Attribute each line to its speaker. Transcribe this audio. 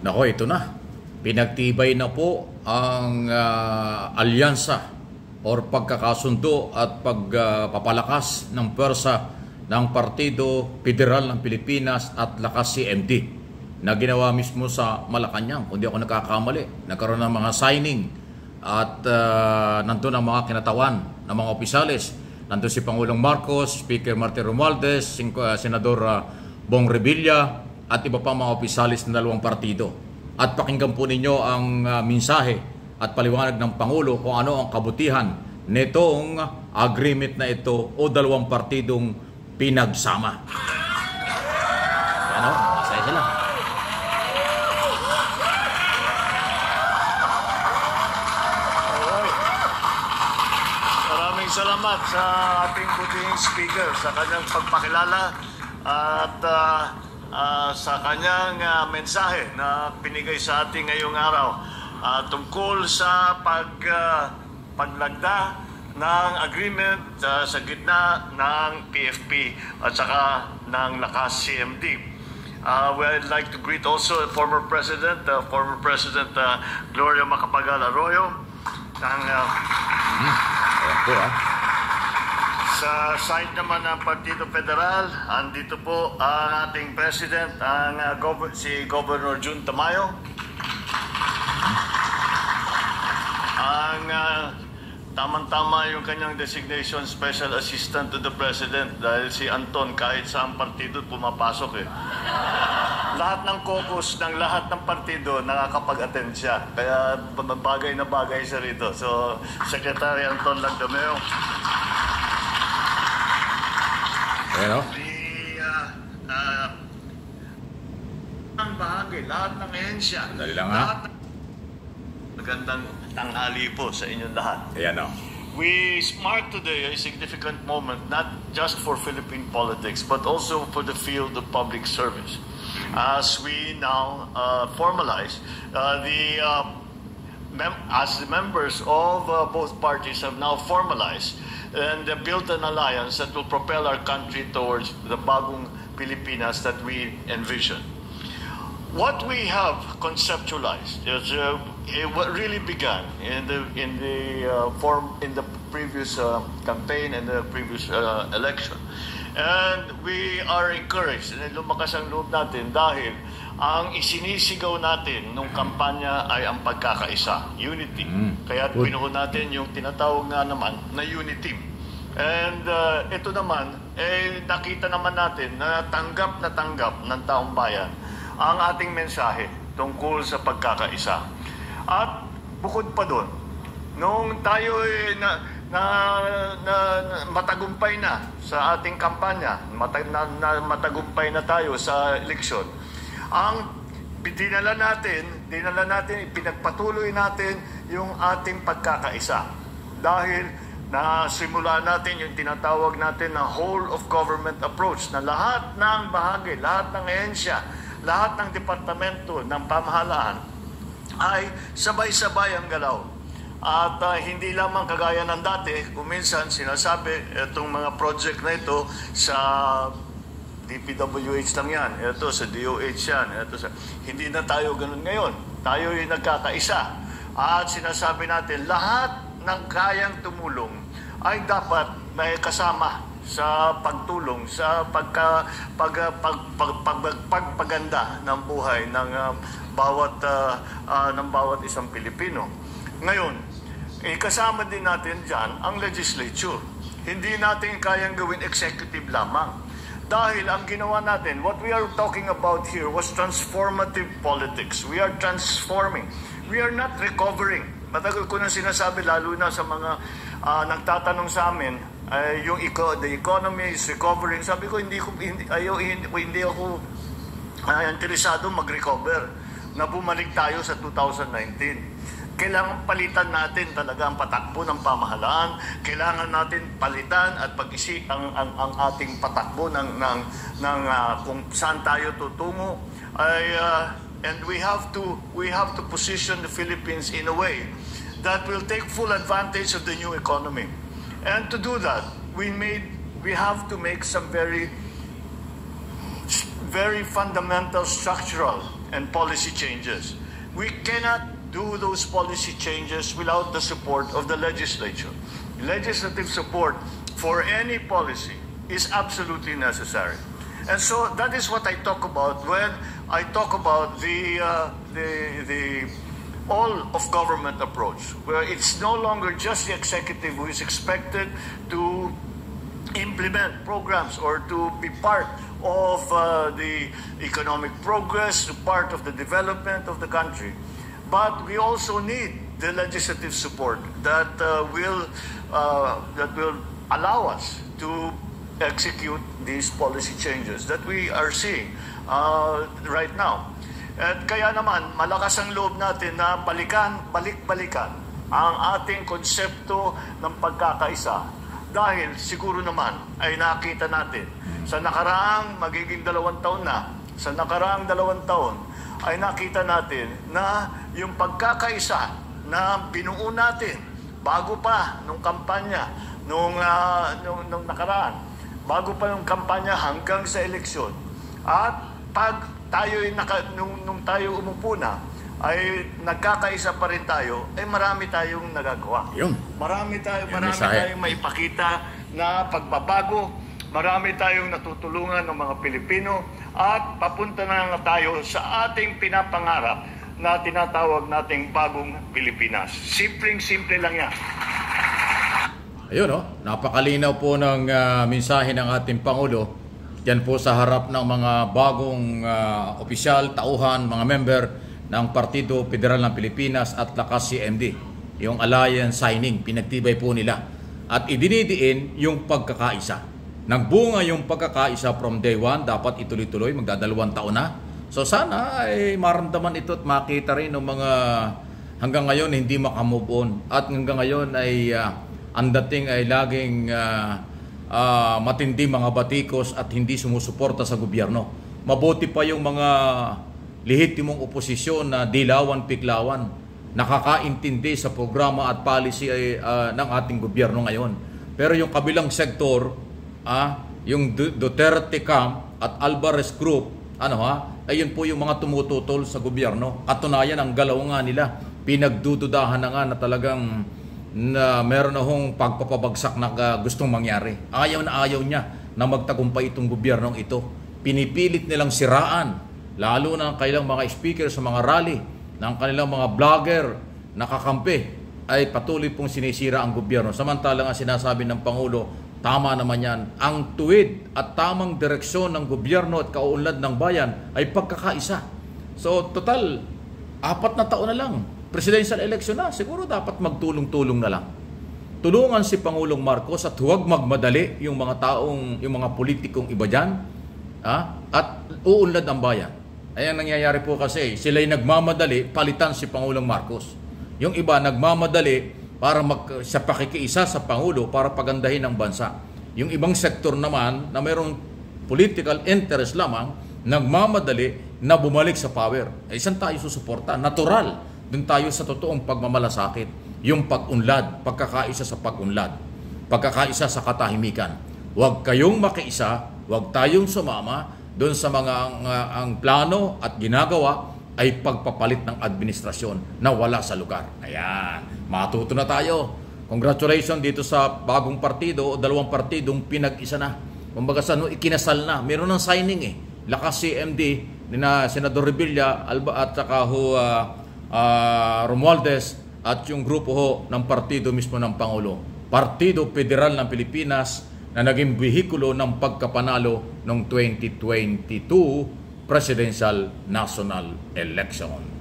Speaker 1: Nako, ito na. Pinagtibay na po ang alyansa or pagkakasundo at pagpapalakas ng pwersa ng Partido Federal ng Pilipinas at Lakas CMD na ginawa mismo sa Malacanang. Kung di ako nagkakamali, nagkaroon ng mga signing at nandun ang mga kinatawan ng mga opisyalis. Nandun si Pangulong Marcos, Speaker Martin Romualdez, Senador Bong Revilla at iba pang mga opisyalis ng dalawang partido. At pakinggan po ninyo ang mensahe at paliwanag ng Pangulo kung ano ang kabutihan nitong agreement na ito o dalawang partidong pinagsama. Ano? Masaya sila.
Speaker 2: Maraming salamat sa ating puting speaker sa kanyang pagpakilala at sa kanyang mensahe na pinigay sa ating ngayong araw tungkol sa paglagda ng agreement sa gitna ng PFP at saka ng Lakas CMD. We'd like to greet also former President Gloria Macapagal Arroyo ng sa side naman ng Partido Federal. Andito po ang ating President, si Governor Jun Tamayo. Ang tamang-tama yung kanyang designation, Special Assistant to the President, dahil si Anton kahit saan partido pumapasok eh. Lahat ng caucus ng lahat ng partido nakakapag-attend siya. Kaya bagay na bagay siya rito. So, Secretary Anton Lagdameo.
Speaker 1: Ano?
Speaker 2: Ang bahagi, lahat ng ehensya.
Speaker 1: Dali lang ha.
Speaker 2: Magandang tanghali po sa inyong lahat.
Speaker 1: Ayan o.
Speaker 2: We mark today a significant moment, not just for Philippine politics, but also for the field of public service. As we now formalize as the members of both parties have now formalized and built an alliance that will propel our country towards the bagong Pilipinas that we envision. What we have conceptualized is what really began in the previous campaign and the previous election, and we are encouraged na lumakas ang loob natin dahil ang isinisigaw natin nung kampanya ay ang pagkakaisa, unity. Kaya binuo natin yung tinatawag nga naman na unity. And ito naman, nakita naman natin na tanggap ng taong bayan ang ating mensahe tungkol sa pagkakaisa. At bukod pa doon, nung tayo matagumpay na sa ating kampanya, matagumpay na tayo sa eleksyon, ang dinala natin, pinagpatuloy natin yung ating pagkakaisa. Dahil nasimula natin yung tinatawag natin na whole of government approach, na lahat ng bahagi, lahat ng ehensya, lahat ng departamento ng pamahalaan ay sabay-sabay ang galaw. At hindi lamang kagaya ng dati, kung minsan sinasabi, itong mga project na ito sa DPWH lang yan, ito sa DOH yan, ito sa... Hindi na tayo ganun ngayon. Tayo yung nagkakaisa. At sinasabi natin, lahat ng kayang tumulong ay dapat may kasama sa pagtulong, sa pagpaganda ng buhay ng bawat isang Pilipino. Ngayon, kasama din natin dyan ang legislature. Hindi natin kayang gawin executive lamang. Dahil ang ginawa natin, what we are talking about here was transformative politics. We are transforming. We are not recovering. Matagal ko na sinasabi, lalo na sa mga nagtatanong sa amin, the economy is recovering. Sabi ko, hindi ako interesado mag-recover na bumalik tayo sa 2019. Kailangan palitan natin talaga ang patakbo ng pamahalaan. Kailangan natin palitan at pag-isip ang ating patakbo ng kung saan tayo tutungo. And we have to position the Philippines in a way that will take full advantage of the new economy. And to do that, we have to make some very very fundamental structural and policy changes. We cannot do those policy changes without the support of the legislature. Legislative support for any policy is absolutely necessary. And so that is what I talk about when I talk about the all of government approach, where it's no longer just the executive who is expected to implement programs or to be part of the economic progress, part of the development of the country. But we also need the legislative support that will allow us to execute these policy changes that we are seeing right now. At kaya naman, malakas ang loob natin na balik-balikan ang ating konsepto ng pagkakaisa. Dahil siguro naman ay nakita natin sa nakaraang magiging 2 taon na, sa nakaraang 2 taon, ay nakita natin na yung pagkakaisa na binuo natin bago pa nung kampanya, nung nakaraan, bago pa nung kampanya hanggang sa eleksyon. At pag nung tayo umupo na, ay nagkakaisa pa rin tayo, ay marami tayong nagagawa.
Speaker 1: Yun.
Speaker 2: Marami tayong maipakita na pagbabago, marami tayong natutulungan ng mga Pilipino, at papunta na nga tayo sa ating pinapangarap na tinatawag nating bagong Pilipinas. Simpleng-simple lang yan.
Speaker 1: Ayun, napakalinaw po ng mensahe ng ating Pangulo. Yan po sa harap ng mga bagong opisyal, tauhan, mga member ng Partido Federal ng Pilipinas at Lakas CMD. Yung alliance signing, pinagtibay po nila. At idinidiin yung pagkakaisa. Nagbunga yung pagkakaisa from day one, dapat ituloy-tuloy, magdadalawang taon na. So sana ay maramdaman ito at makita rin ng mga hanggang ngayon hindi makamove on. At hanggang ngayon ay ang dating ay laging matindi mga batikos at hindi sumusuporta sa gobyerno. Mabuti pa yung mga lehitimong oposisyon na dilawan-piklawan, nakakaintindi sa programa at policy ng ating gobyerno ngayon. Pero yung kabilang sektor, yung Duterte Camp at Alvarez Group, ayun po yung mga tumututol sa gobyerno. Katunayan, ang galaw nga nila, pinagdududahan na nga na talagang na meron na hong pagpapabagsak na gustong mangyari. Ayaw niya na magtagumpay itong gobyernong ito. Pinipilit nilang siraan, lalo na ang kanilang mga speaker sa mga rally, ng kanilang mga vlogger nakakampi, ay patuloy pong sinisira ang gobyerno. Samantalang ang sinasabi ng Pangulo, tama naman yan. Ang tuwid at tamang direksyon ng gobyerno at kauunlad ng bayan ay pagkakaisa. So, total, 4 na taon na lang. Presidential election na, siguro dapat magtulong-tulong na lang. Tulungan si Pangulong Marcos at huwag magmadali yung mga politikong iba dyan, at uunlad ang bayan. Ayan nangyayari po kasi, sila'y nagmamadali, palitan si Pangulong Marcos. Yung iba nagmamadali para sa pakikiisa sa Pangulo para pagandahin ang bansa. Yung ibang sektor naman na mayroong political interest lamang, nagmamadali na bumalik sa power. Saan tayo susuporta? Natural. Doon tayo sa totoong pagmamalasakit, yung pag-unlad, pagkakaisa sa pag-unlad, pagkakaisa sa katahimikan. Huwag kayong makiisa, huwag tayong sumama doon sa mga ang plano at ginagawa ay pagpapalit ng administrasyon na wala sa lugar. Ayan, matuto na tayo. Congratulations dito sa bagong partido o 2 partidong pinag-isa na. Kumbaga ikinasal na. Meron ng signing Lakas CMD, na Senador Revilla at saka Romualdez at yung grupo ng partido mismo ng Pangulo. Partido Federal ng Pilipinas na naging behikulo ng pagkapanalo ng 2022 Presidential National Election.